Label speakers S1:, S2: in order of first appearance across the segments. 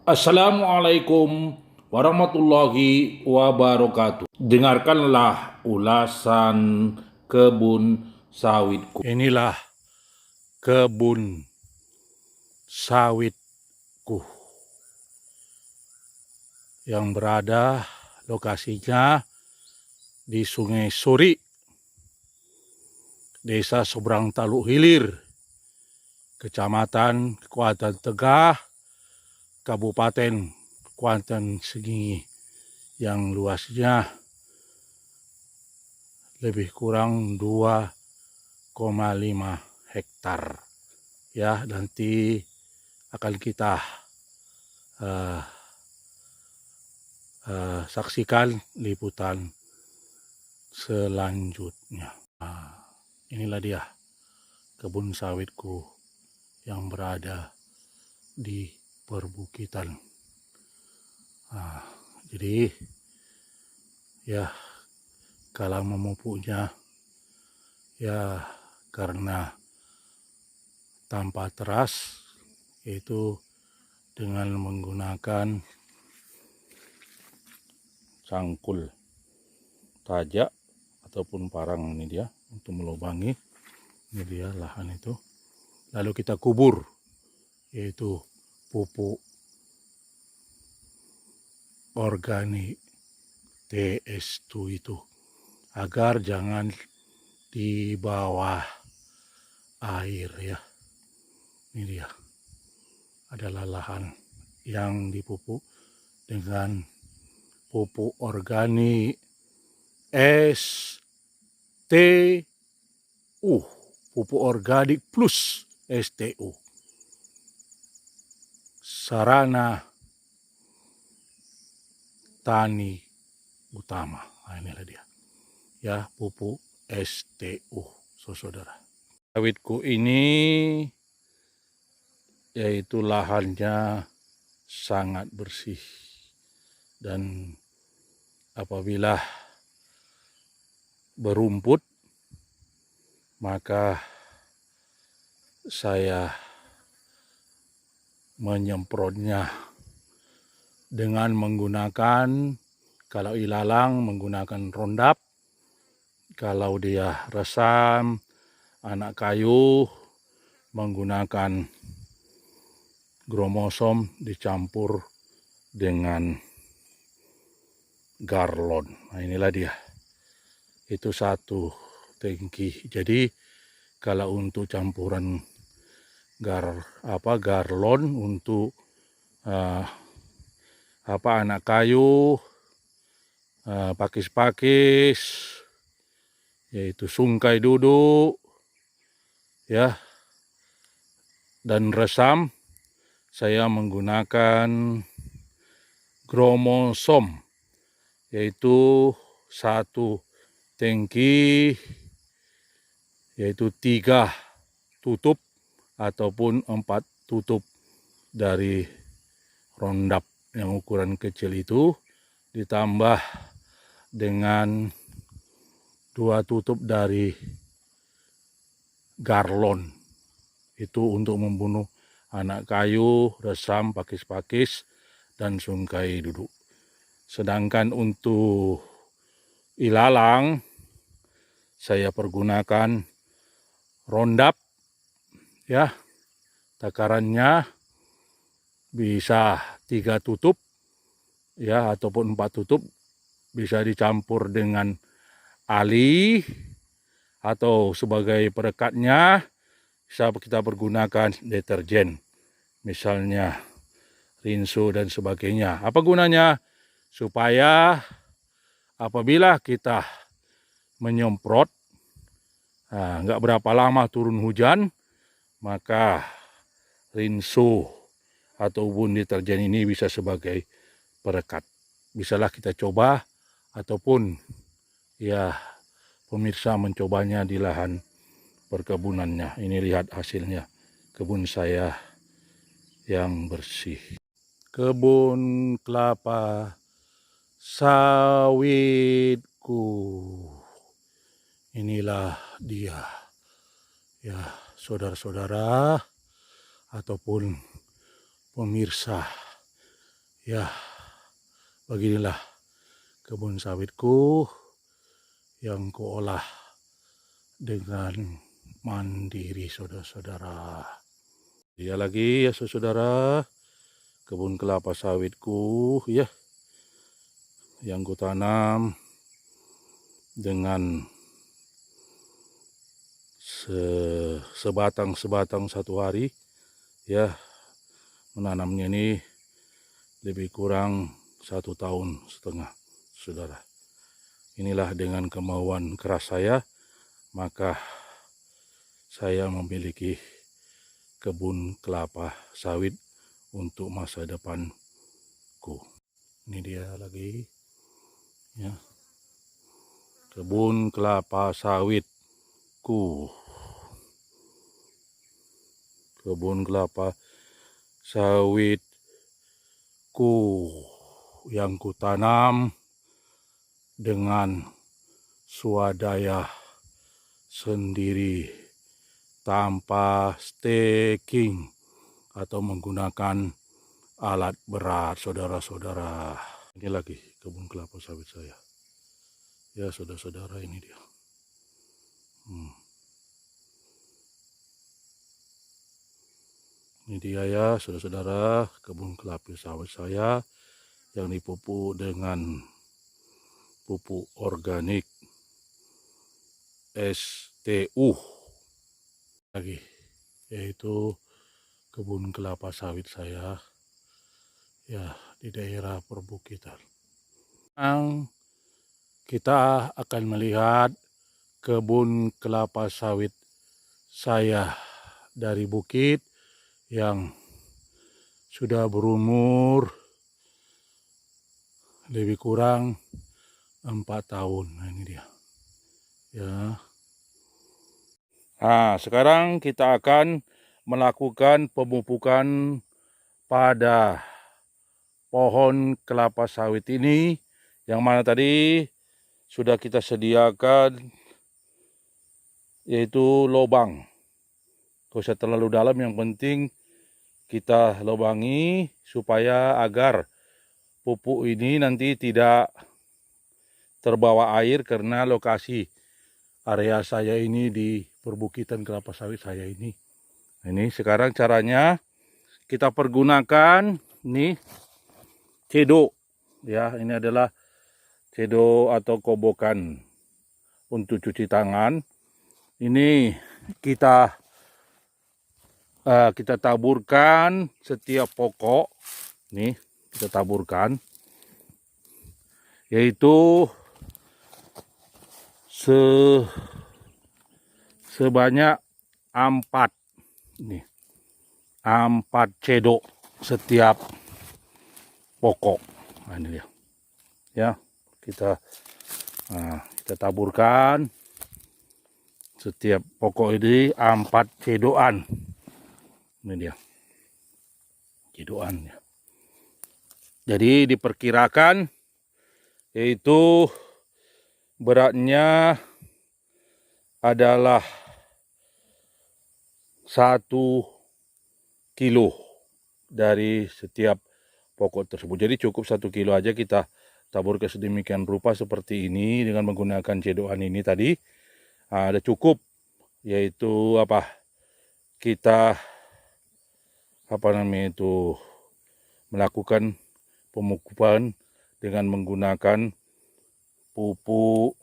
S1: Assalamualaikum warahmatullahi wabarakatuh. Dengarkanlah ulasan kebun sawitku.
S2: Inilah kebun sawitku yang berada lokasinya di Sungai Suri, Desa Seberang Taluk Hilir, Kecamatan Kuantan Tegah, Kabupaten Kuantan Sengingi, yang luasnya lebih kurang 2,5 hektar. Ya, nanti akan kita saksikan liputan selanjutnya. Inilah dia kebun sawitku yang berada di perbukitan. Jadi ya, kalau memupuknya ya karena tanpa teras, yaitu dengan menggunakan cangkul tajak ataupun parang. Ini dia untuk melubangi. Ini dia lahan itu. Lalu kita kubur, yaitu pupuk organik TS2 itu, agar jangan di bawah air ya. Ini dia adalah lahan yang dipupuk dengan pupuk organik STU, pupuk organik plus STU, sarana tani utama. Inilah dia ya, pupuk STU, saudara. Sawitku ini yaitu lahannya sangat bersih, dan apabila berumput maka saya menyemprotnya dengan menggunakan, kalau ilalang menggunakan Roundup, kalau dia resam anak kayu menggunakan Gromosom dicampur dengan Garlon. Nah, inilah dia. Itu satu tangki. Jadi kalau untuk campuran Garlon untuk anak kayu, pakis-pakis, yaitu sungkai duduk ya, dan resam, saya menggunakan Gromosom, yaitu satu tangki, yaitu 3 tutup ataupun 4 tutup dari Roundup yang ukuran kecil itu, ditambah dengan 2 tutup dari Garlon, itu untuk membunuh anak kayu, resam, pakis-pakis, dan sungkai duduk. Sedangkan untuk ilalang saya pergunakan Roundup ya, takarannya bisa 3 tutup ya, ataupun 4 tutup, bisa dicampur dengan ali, atau sebagai perekatnya bisa kita pergunakan deterjen, misalnya Rinso dan sebagainya. Apa gunanya? Supaya apabila kita menyemprot, nggak berapa lama turun hujan, maka Rinso ataupun deterjen ini bisa sebagai perekat. Bisalah kita coba, ataupun ya pemirsa mencobanya di lahan perkebunannya. Ini lihat hasilnya, kebun saya yang bersih. Kebun kelapa sawitku, inilah dia ya, saudara-saudara ataupun pemirsa Ya, beginilah kebun sawitku yang kuolah dengan mandiri, saudara-saudara. Ya lagi ya saudara, kebun kelapa sawitku ya yang kutanam dengan sebatang satu hari ya, menanamnya ini lebih kurang 1,5 tahun, saudara. Inilah dengan kemauan keras saya, maka saya memiliki kebun kelapa sawit untuk masa depanku. Ini dia lagi ya, kebun kelapa sawitku. Kebun kelapa sawitku yang kutanam dengan swadaya sendiri tanpa staking atau menggunakan alat berat, saudara-saudara. Ini lagi kebun kelapa sawit saya. Ya saudara-saudara, ini dia. Ini dia ya saudara-saudara, kebun kelapa sawit saya yang dipupuk dengan pupuk organik STU lagi, yaitu kebun kelapa sawit saya ya di daerah perbukitan. Kita akan melihat kebun kelapa sawit saya dari bukit yang sudah berumur lebih kurang 4 tahun. Nah, ini dia ya. Nah, sekarang kita akan melakukan pemupukan pada pohon kelapa sawit ini, yang mana tadi sudah kita sediakan, yaitu lubang. Tidak usah terlalu dalam, yang penting kita lubangi supaya agar pupuk ini nanti tidak terbawa air, karena lokasi area saya ini di perbukitan kelapa sawit saya ini. Ini sekarang caranya kita pergunakan nih cedok ya. Ini adalah cedok atau kobokan untuk cuci tangan. Ini kita taburkan setiap pokok. Nih kita taburkan, yaitu sebanyak 4 nih, 4 cedok setiap pokok. Nah, ini dia ya, kita taburkan setiap pokok ini 4 cedokan. Ini dia cedokannya. Jadi diperkirakan yaitu beratnya adalah 1 kilo dari setiap pokok tersebut. Jadi cukup 1 kilo aja kita tabur ke sedemikian rupa seperti ini dengan menggunakan cedokan ini tadi. Ada cukup, yaitu kita melakukan pemupukan dengan menggunakan pupuk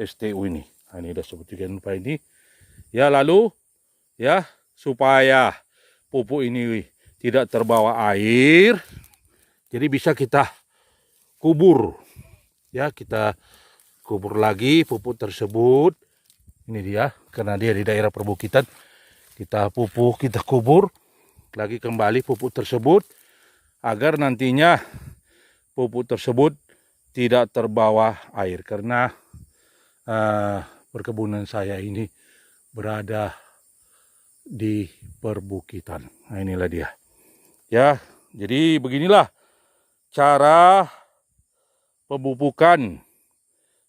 S2: STU ini. Nah, ini udah sebutkan lupa ini ya. Lalu ya, supaya pupuk ini tidak terbawa air, jadi bisa kita kubur ya. Kita kubur lagi pupuk tersebut. Ini dia, karena dia di daerah perbukitan, kita pupuk, kita kubur lagi kembali pupuk tersebut, agar nantinya pupuk tersebut tidak terbawa air, karena perkebunan saya ini berada di perbukitan. Nah, inilah dia ya. Jadi beginilah cara pemupukan.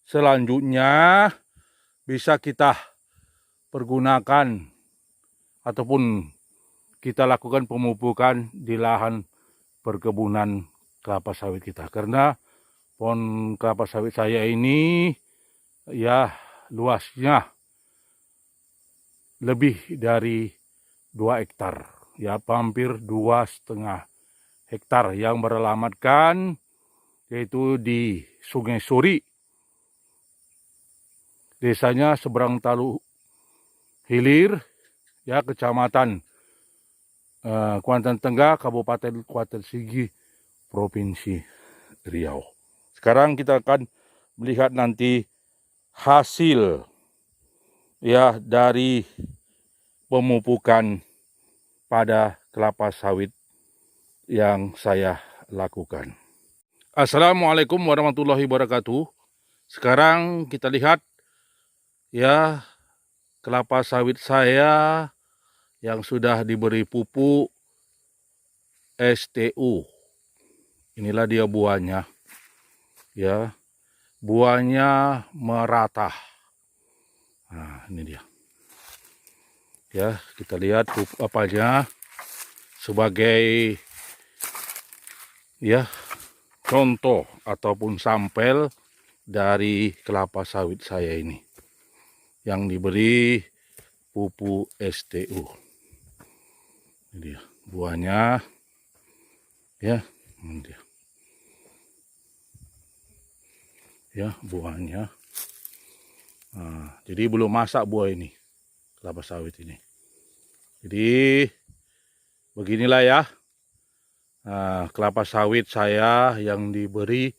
S2: Selanjutnya bisa kita pergunakan ataupun kita lakukan pemupukan di lahan perkebunan kelapa sawit kita. Karena pohon kelapa sawit saya ini ya luasnya lebih dari 2 hektar, ya hampir 2,5 hektar yang beralamatkan yaitu di Sungai Suri, desanya Seberang Talu Hilir, ya Kecamatan Kuantan Tengah, Kabupaten Kuantan Sigi, Provinsi Riau. Sekarang kita akan melihat nanti hasil ya dari pemupukan pada kelapa sawit yang saya lakukan. Assalamualaikum warahmatullahi wabarakatuh. Sekarang kita lihat ya kelapa sawit saya yang sudah diberi pupuk STU. Inilah dia buahnya. Ya, buahnya merata. Nah, ini dia. Ya, kita lihat pupuk apanya sebagai ya contoh ataupun sampel dari kelapa sawit saya ini yang diberi pupuk STU. Ini dia buahnya, ya, ini dia, ya buahnya. Nah, jadi belum masak buah ini, kelapa sawit ini. Jadi beginilah ya. Nah, kelapa sawit saya yang diberi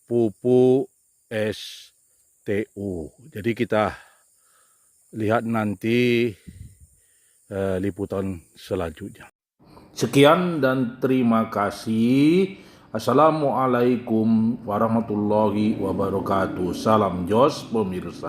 S2: pupuk STU. Jadi kita lihat nanti liputan selanjutnya. Sekian dan terima kasih. Assalamualaikum warahmatullahi wabarakatuh. Salam jos pemirsa.